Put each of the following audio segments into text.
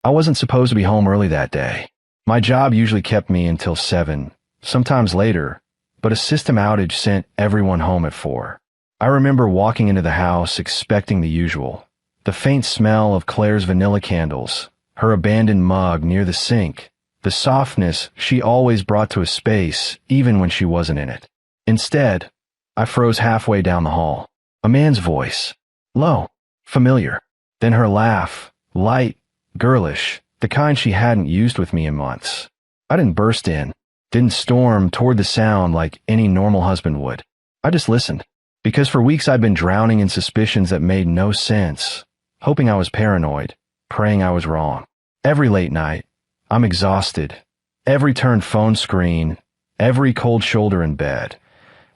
I wasn't supposed to be home early that day. My job usually kept me until 7, sometimes later, but a system outage sent everyone home at 4. I remember walking into the house expecting the usual. The faint smell of Claire's vanilla candles, her abandoned mug near the sink, the softness she always brought to a space even when she wasn't in it. Instead, I froze halfway down the hall. A man's voice. Low. Familiar. Then her laugh. Light. Girlish. The kind she hadn't used with me in months. I didn't burst in. Didn't storm toward the sound like any normal husband would. I just listened. Because for weeks I'd been drowning in suspicions that made no sense. Hoping I was paranoid. Praying I was wrong. Every late night, I'm exhausted. Every turned phone screen. Every cold shoulder in bed.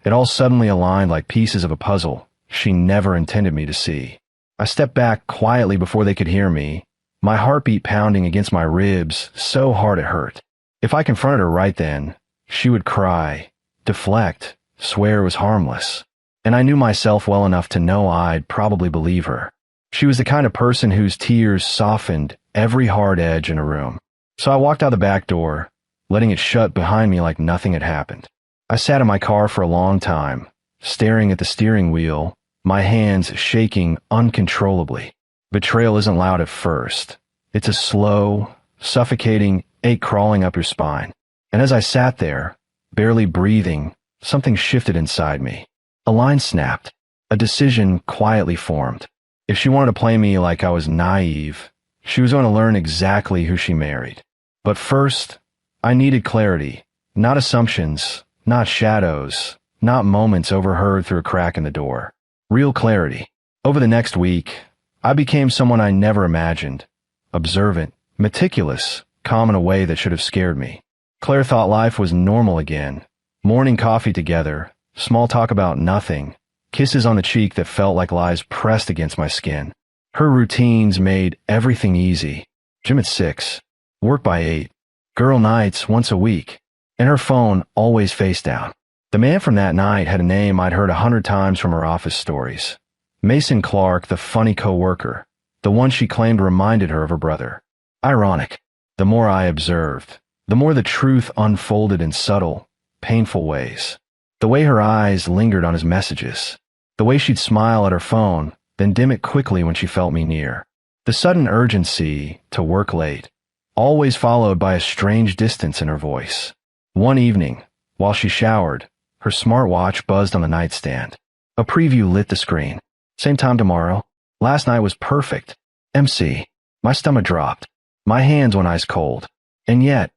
It all suddenly aligned like pieces of a puzzle she never intended me to see. I stepped back quietly before they could hear me, my heartbeat pounding against my ribs so hard it hurt. If I confronted her right then, she would cry, deflect, swear it was harmless. And I knew myself well enough to know I'd probably believe her. She was the kind of person whose tears softened every hard edge in a room. So I walked out the back door, letting it shut behind me like nothing had happened. I sat in my car for a long time, staring at the steering wheel, my hands shaking uncontrollably. Betrayal isn't loud at first. It's a slow, suffocating ache crawling up your spine. And as I sat there, barely breathing, something shifted inside me. A line snapped. A decision quietly formed. If she wanted to play me like I was naive, she was going to learn exactly who she married. But first, I needed clarity, not assumptions, not shadows, not moments overheard through a crack in the door. Real clarity. Over the next week, I became someone I never imagined. Observant, meticulous, calm in a way that should have scared me. Claire thought life was normal again. Morning coffee together, small talk about nothing, kisses on the cheek that felt like lies pressed against my skin. Her routines made everything easy. Gym at 6, work by 8, girl nights once a week, and her phone always face down. The man from that night had a name I'd heard 100 times from her office stories. Mason Clark, the funny co-worker, the one she claimed reminded her of her brother. Ironic. The more I observed, the more the truth unfolded in subtle, painful ways. The way her eyes lingered on his messages. The way she'd smile at her phone, then dim it quickly when she felt me near. The sudden urgency to work late, always followed by a strange distance in her voice. One evening, while she showered, her smartwatch buzzed on the nightstand. A preview lit the screen. Same time tomorrow. Last night was perfect. MC. My stomach dropped. My hands went ice cold. And yet,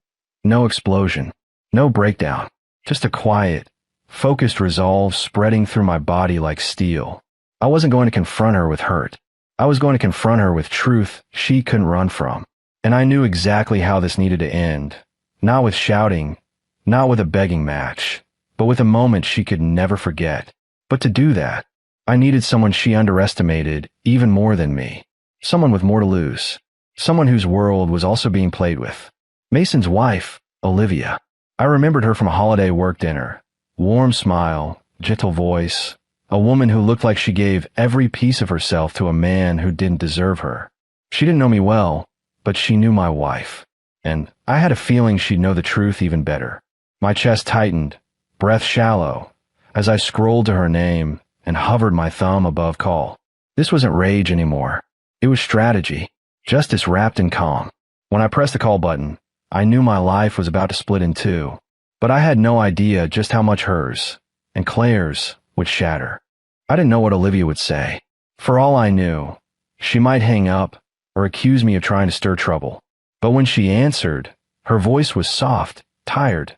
no explosion. No breakdown. Just a quiet, focused resolve spreading through my body like steel. I wasn't going to confront her with hurt. I was going to confront her with truth she couldn't run from. And I knew exactly how this needed to end. Not with shouting, not with a begging match, but with a moment she could never forget. But to do that, I needed someone she underestimated even more than me. Someone with more to lose. Someone whose world was also being played with. Mason's wife, Olivia. I remembered her from a holiday work dinner. Warm smile, gentle voice, a woman who looked like she gave every piece of herself to a man who didn't deserve her. She didn't know me well, but she knew my wife. And I had a feeling she'd know the truth even better. My chest tightened, breath shallow, as I scrolled to her name and hovered my thumb above call. This wasn't rage anymore. It was strategy, justice wrapped in calm. When I pressed the call button, I knew my life was about to split in two, but I had no idea just how much hers, and Claire's, would shatter. I didn't know what Olivia would say. For all I knew, she might hang up or accuse me of trying to stir trouble. But when she answered, her voice was soft, tired,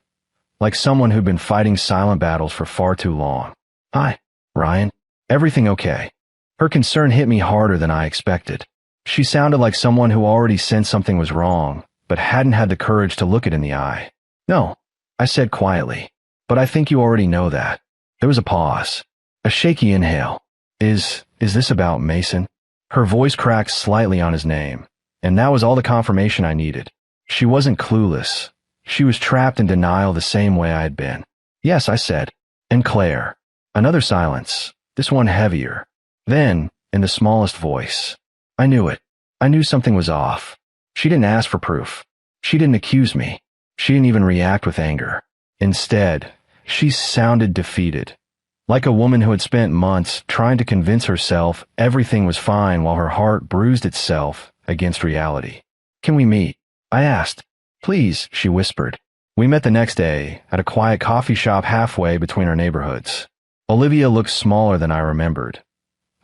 like someone who'd been fighting silent battles for far too long. Hi, Ryan. Everything okay? Her concern hit me harder than I expected. She sounded like someone who already sensed something was wrong, but hadn't had the courage to look it in the eye. No, I said quietly, but I think you already know that. There was a pause, a shaky inhale. Is this about Mason? Her voice cracked slightly on his name, and that was all the confirmation I needed. She wasn't clueless. She was trapped in denial the same way I had been. Yes, I said. And Claire. Another silence, this one heavier. Then, in the smallest voice, I knew it. I knew something was off. She didn't ask for proof. She didn't accuse me. She didn't even react with anger. Instead, she sounded defeated, like a woman who had spent months trying to convince herself everything was fine while her heart bruised itself against reality. "Can we meet?" I asked. "Please," she whispered. We met the next day at a quiet coffee shop halfway between our neighborhoods. Olivia looked smaller than I remembered.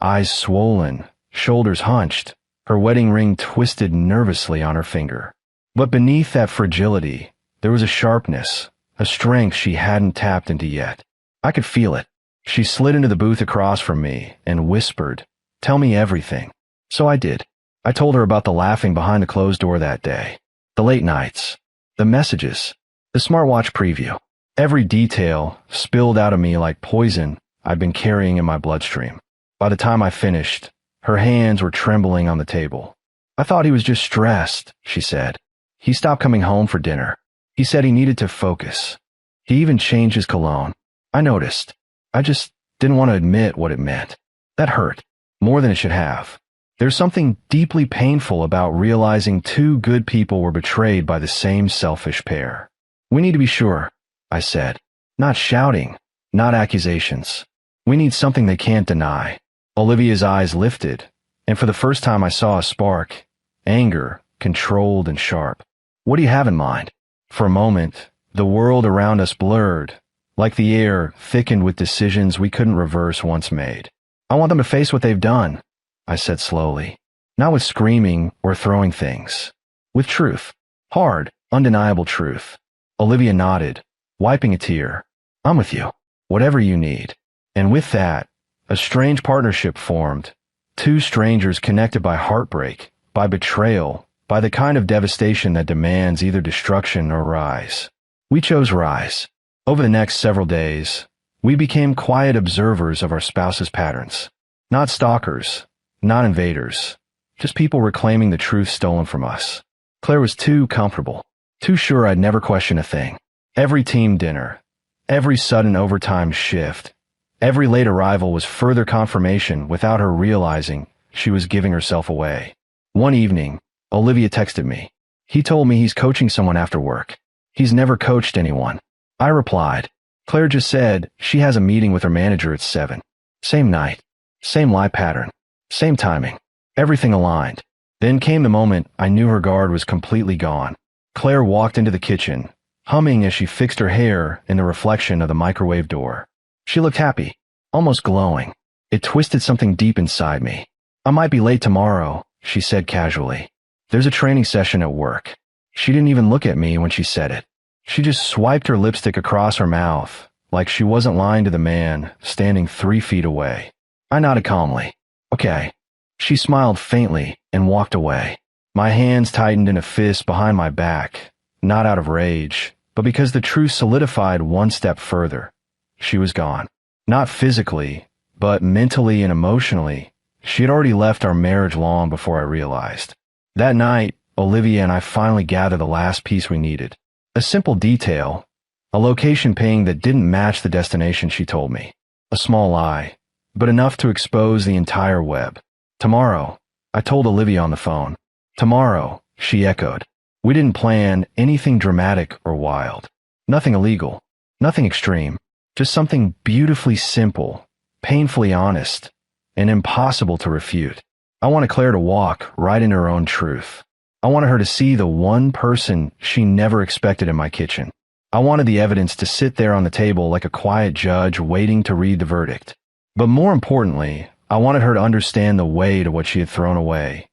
Eyes swollen, shoulders hunched, her wedding ring twisted nervously on her finger. But beneath that fragility, there was a sharpness, a strength she hadn't tapped into yet. I could feel it. She slid into the booth across from me and whispered, "Tell me everything." So I did. I told her about the laughing behind the closed door that day, the late nights, the messages, the smartwatch preview. Every detail spilled out of me like poison I'd been carrying in my bloodstream. By the time I finished, her hands were trembling on the table. "I thought he was just stressed," she said. "He stopped coming home for dinner. He said he needed to focus. He even changed his cologne. I noticed. I just didn't want to admit what it meant. That hurt, more than it should have. There's something deeply painful about realizing two good people were betrayed by the same selfish pair. We need to be sure," I said. "Not shouting, not accusations. We need something they can't deny." Olivia's eyes lifted, and for the first time I saw a spark, anger, controlled and sharp. "What do you have in mind?" For a moment, the world around us blurred, like the air thickened with decisions we couldn't reverse once made. "I want them to face what they've done," I said slowly. "Not with screaming or throwing things. With truth. Hard, undeniable truth." Olivia nodded, wiping a tear. "I'm with you. Whatever you need." And with that, a strange partnership formed. Two strangers connected by heartbreak, by betrayal, by the kind of devastation that demands either destruction or rise. We chose rise. Over the next several days, we became quiet observers of our spouses' patterns. Not stalkers, not invaders, just people reclaiming the truth stolen from us. Claire was too comfortable, too sure I'd never question a thing. Every team dinner, every sudden overtime shift, every late arrival was further confirmation without her realizing she was giving herself away. One evening, Olivia texted me. "He told me he's coaching someone after work. He's never coached anyone." I replied, "Claire just said she has a meeting with her manager at 7. Same night, same lie pattern, same timing. Everything aligned." Then came the moment I knew her guard was completely gone. Claire walked into the kitchen, humming as she fixed her hair in the reflection of the microwave door. She looked happy, almost glowing. It twisted something deep inside me. "I might be late tomorrow," she said casually. "There's a training session at work." She didn't even look at me when she said it. She just swiped her lipstick across her mouth, like she wasn't lying to the man standing 3 feet away. I nodded calmly. "Okay." She smiled faintly and walked away. My hands tightened in a fist behind my back, not out of rage, but because the truth solidified one step further. She was gone. Not physically, but mentally and emotionally. She had already left our marriage long before I realized. That night, Olivia and I finally gathered the last piece we needed. A simple detail, a location ping that didn't match the destination she told me. A small lie, but enough to expose the entire web. "Tomorrow," I told Olivia on the phone. "Tomorrow," she echoed. We didn't plan anything dramatic or wild. Nothing illegal, nothing extreme, just something beautifully simple, painfully honest, and impossible to refute. I wanted Claire to walk right into her own truth. I wanted her to see the one person she never expected in my kitchen. I wanted the evidence to sit there on the table like a quiet judge waiting to read the verdict. But more importantly, I wanted her to understand the weight of what she had thrown away,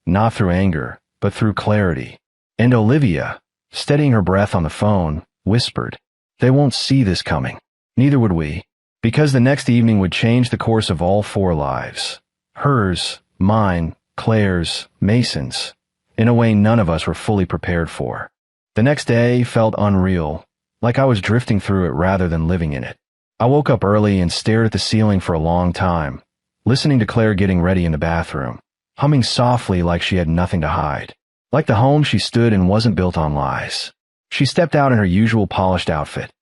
not through anger, but through clarity. And Olivia, steadying her breath on the phone, whispered, "They won't see this coming. Neither would we." Because the next evening would change the course of all 4 lives. Hers, mine, Claire's, Mason's, in a way none of us were fully prepared for. The next day felt unreal, like I was drifting through it rather than living in it. I woke up early and stared at the ceiling for a long time, listening to Claire getting ready in the bathroom, humming softly like she had nothing to hide. Like the home she stood in wasn't built on lies. She stepped out in her usual polished outfit,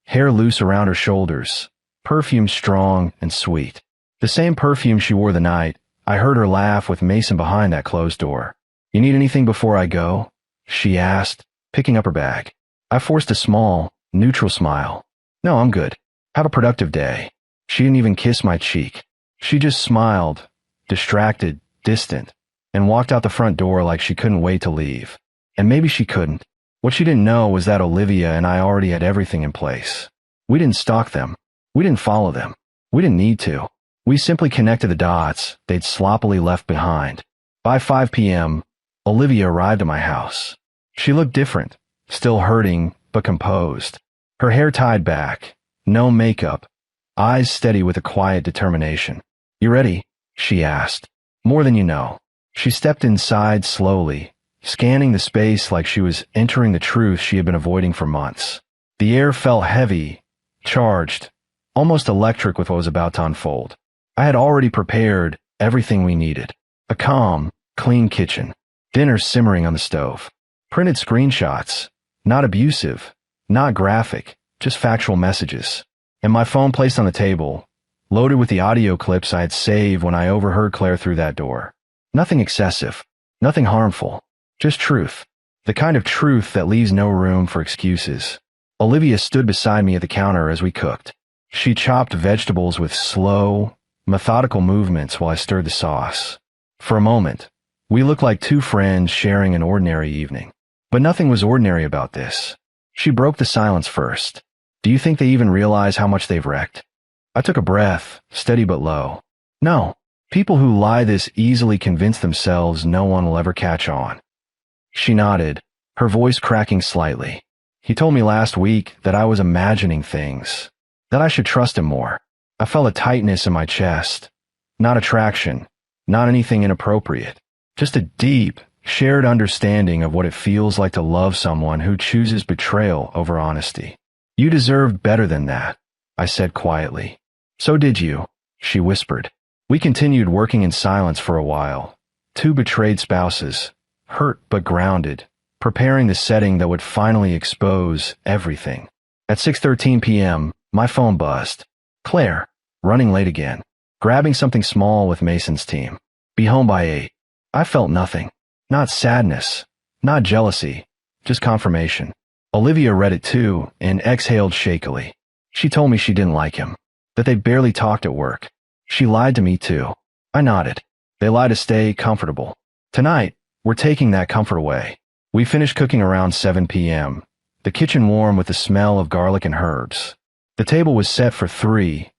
hair loose around her shoulders, perfume strong and sweet. The same perfume she wore the night I heard her laugh with Mason behind that closed door. You need anything before I go? She asked, picking up her bag. I forced a small, neutral smile. No, I'm good. Have a productive day. She didn't even kiss my cheek. She just smiled, distracted, distant, and walked out the front door like she couldn't wait to leave. And maybe she couldn't. What she didn't know was that Olivia and I already had everything in place. We didn't stalk them. We didn't follow them. We didn't need to. We simply connected the dots they'd sloppily left behind. By 5 p.m., Olivia arrived at my house. She looked different, still hurting, but composed. Her hair tied back, no makeup, eyes steady with a quiet determination. You ready? She asked. More than you know. She stepped inside slowly, scanning the space like she was entering the truth she had been avoiding for months. The air felt heavy, charged, almost electric with what was about to unfold. I had already prepared everything we needed. A calm, clean kitchen, dinner simmering on the stove, printed screenshots, not abusive, not graphic, just factual messages, and my phone placed on the table, loaded with the audio clips I had saved when I overheard Claire through that door. Nothing excessive, nothing harmful, just truth, the kind of truth that leaves no room for excuses. Olivia stood beside me at the counter as we cooked. She chopped vegetables with slow, methodical movements while I stirred the sauce. For a moment, we looked like two friends sharing an ordinary evening. But nothing was ordinary about this. She broke the silence first. Do you think they even realize how much they've wrecked? I took a breath, steady but low. No, people who lie this easily convince themselves no one will ever catch on. She nodded, her voice cracking slightly. He told me last week that I was imagining things, that I should trust him more. I felt a tightness in my chest. Not attraction, not anything inappropriate. Just a deep, shared understanding of what it feels like to love someone who chooses betrayal over honesty. You deserved better than that, I said quietly. So did you, she whispered. We continued working in silence for a while. Two betrayed spouses, hurt but grounded, preparing the setting that would finally expose everything. At 6:13 p.m., my phone buzzed. Claire, running late again, grabbing something small with Mason's team. Be home by 8. I felt nothing. Not sadness, not jealousy, just confirmation. Olivia read it too and exhaled shakily. She told me she didn't like him, that they barely talked at work. She lied to me too. I nodded. They lie to stay comfortable. Tonight, we're taking that comfort away. We finished cooking around 7 p.m., the kitchen warm with the smell of garlic and herbs. The table was set for 3,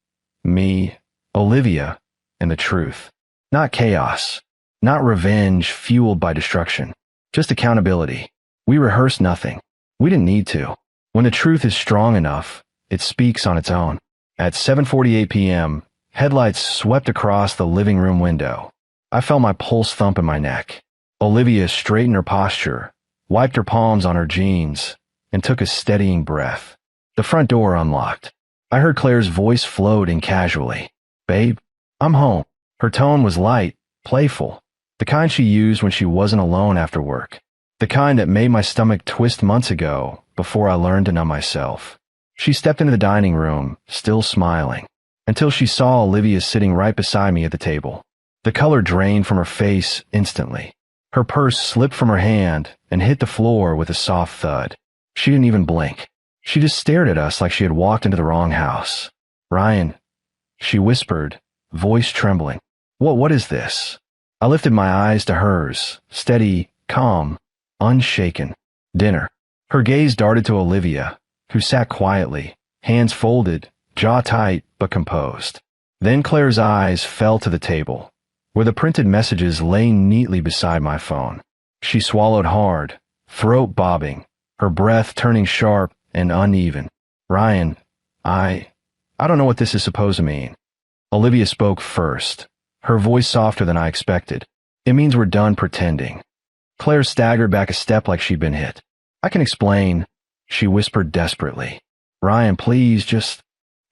me, Olivia, and the truth. Not chaos, not revenge fueled by destruction, just accountability. We rehearsed nothing. We didn't need to. When the truth is strong enough, it speaks on its own. At 7:48 p.m., headlights swept across the living room window. I felt my pulse thump in my neck. Olivia straightened her posture, wiped her palms on her jeans, and took a steadying breath. The front door unlocked. I heard Claire's voice floating casually. Babe, I'm home. Her tone was light, playful, the kind she used when she wasn't alone after work. The kind that made my stomach twist months ago before I learned to numb myself. She stepped into the dining room, still smiling, until she saw Olivia sitting right beside me at the table. The color drained from her face instantly. Her purse slipped from her hand and hit the floor with a soft thud. She didn't even blink. She just stared at us like she had walked into the wrong house. Ryan, she whispered, voice trembling. What is this? I lifted my eyes to hers, steady, calm, unshaken. Dinner. Her gaze darted to Olivia, who sat quietly, hands folded, jaw tight but composed. Then Claire's eyes fell to the table, where the printed messages lay neatly beside my phone. She swallowed hard, throat bobbing, her breath turning sharp and uneven. Ryan, I don't know what this is supposed to mean. Olivia spoke first, her voice softer than I expected. It means we're done pretending. Claire staggered back a step like she'd been hit. I can explain, she whispered desperately. Ryan, please, just...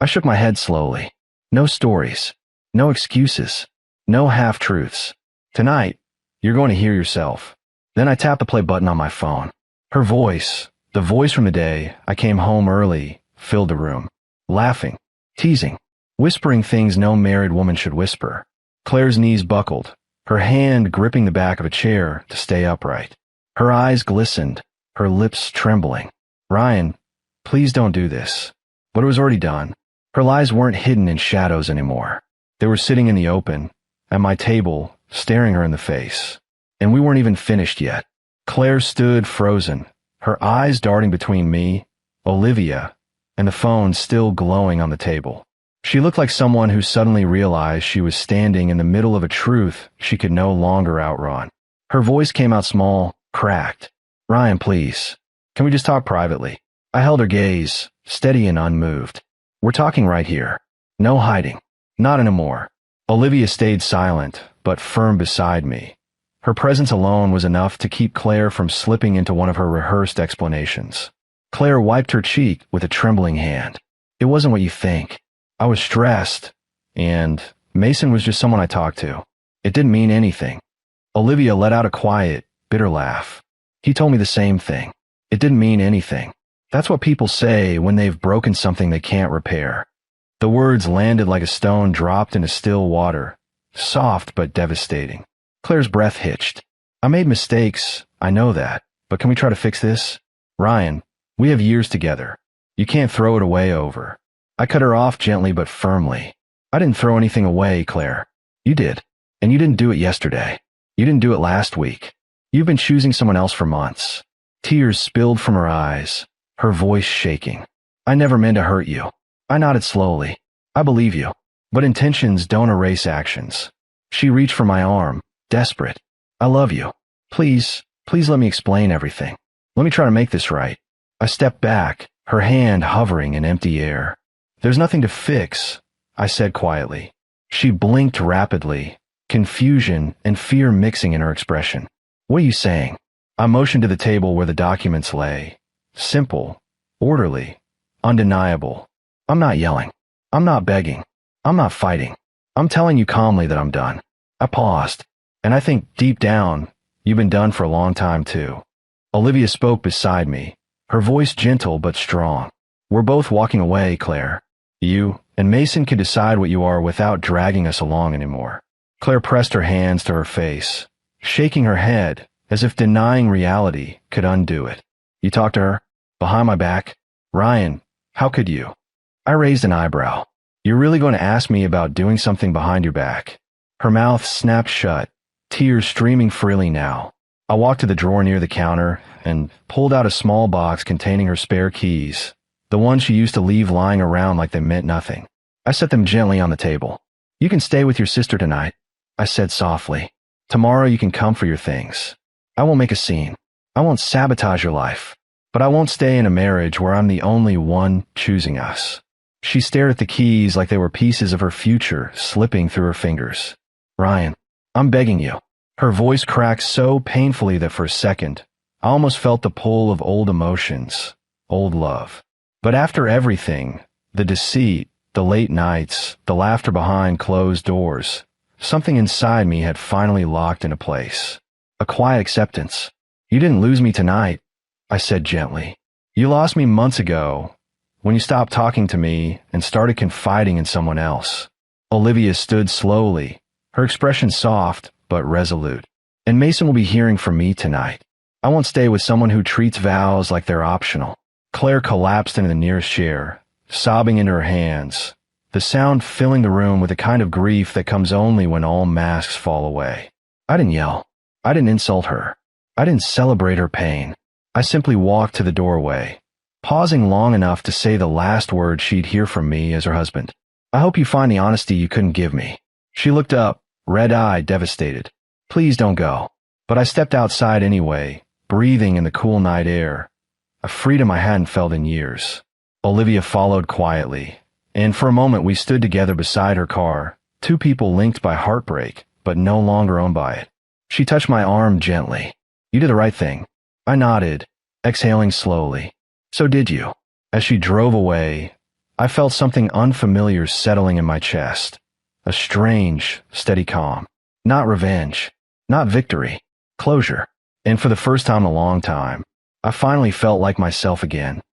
I shook my head slowly. No stories, no excuses, no half-truths. Tonight, you're going to hear yourself. Then I tapped the play button on my phone. Her voice, the voice from the day I came home early, filled the room. Laughing, teasing, whispering things no married woman should whisper. Claire's knees buckled, her hand gripping the back of a chair to stay upright. Her eyes glistened, her lips trembling. Ryan, please don't do this. But it was already done. Her lies weren't hidden in shadows anymore. They were sitting in the open, at my table, staring her in the face. And we weren't even finished yet. Claire stood frozen, her eyes darting between me, Olivia, and the phone still glowing on the table. She looked like someone who suddenly realized she was standing in the middle of a truth she could no longer outrun. Her voice came out small, cracked. Ryan, please. Can we just talk privately? I held her gaze, steady and unmoved. We're talking right here. No hiding. Not anymore. Olivia stayed silent, but firm beside me. Her presence alone was enough to keep Claire from slipping into one of her rehearsed explanations. Claire wiped her cheek with a trembling hand. It wasn't what you think. I was stressed, and Mason was just someone I talked to. It didn't mean anything. Olivia let out a quiet, bitter laugh. He told me the same thing. It didn't mean anything. That's what people say when they've broken something they can't repair. The words landed like a stone dropped into still water, soft but devastating. Claire's breath hitched. I made mistakes, I know that, but can we try to fix this? Ryan, we have years together. You can't throw it away over. I cut her off gently but firmly. I didn't throw anything away, Claire. You did. And you didn't do it yesterday. You didn't do it last week. You've been choosing someone else for months. Tears spilled from her eyes, her voice shaking. I never meant to hurt you. I nodded slowly. I believe you. But intentions don't erase actions. She reached for my arm, desperate. I love you. Please let me explain everything. Let me try to make this right. I stepped back, her hand hovering in empty air. There's nothing to fix, I said quietly. She blinked rapidly, confusion and fear mixing in her expression. What are you saying? I motioned to the table where the documents lay. Simple, orderly, undeniable. I'm not yelling. I'm not begging. I'm not fighting. I'm telling you calmly that I'm done. I paused, and I think deep down, you've been done for a long time too. Olivia spoke beside me, her voice gentle but strong. We're both walking away, Claire. You and Mason can decide what you are without dragging us along anymore. Claire pressed her hands to her face, shaking her head as if denying reality could undo it. You talked to her? Behind my back? Ryan, how could you? I raised an eyebrow. You're really going to ask me about doing something behind your back? Her mouth snapped shut, tears streaming freely now. I walked to the drawer near the counter and pulled out a small box containing her spare keys, the ones she used to leave lying around like they meant nothing. I set them gently on the table. You can stay with your sister tonight, I said softly. Tomorrow you can come for your things. I won't make a scene. I won't sabotage your life. But I won't stay in a marriage where I'm the only one choosing us. She stared at the keys like they were pieces of her future slipping through her fingers. Ryan, I'm begging you. Her voice cracked so painfully that for a second, I almost felt the pull of old emotions, old love. But after everything, the deceit, the late nights, the laughter behind closed doors, something inside me had finally locked into place. A quiet acceptance. You didn't lose me tonight, I said gently. You lost me months ago, when you stopped talking to me and started confiding in someone else. Olivia stood slowly, her expression soft but resolute. And Mason will be hearing from me tonight. I won't stay with someone who treats vows like they're optional. Claire collapsed into the nearest chair, sobbing into her hands, the sound filling the room with a kind of grief that comes only when all masks fall away. I didn't yell. I didn't insult her. I didn't celebrate her pain. I simply walked to the doorway, pausing long enough to say the last word she'd hear from me as her husband. I hope you find the honesty you couldn't give me. She looked up, red-eyed, devastated. Please don't go. But I stepped outside anyway, breathing in the cool night air, a freedom I hadn't felt in years. Olivia followed quietly, and for a moment we stood together beside her car, two people linked by heartbreak, but no longer owned by it. She touched my arm gently. You did the right thing. I nodded, exhaling slowly. So did you. As she drove away, I felt something unfamiliar settling in my chest. A strange, steady calm. Not revenge. Not victory. Closure. And for the first time in a long time, I finally felt like myself again.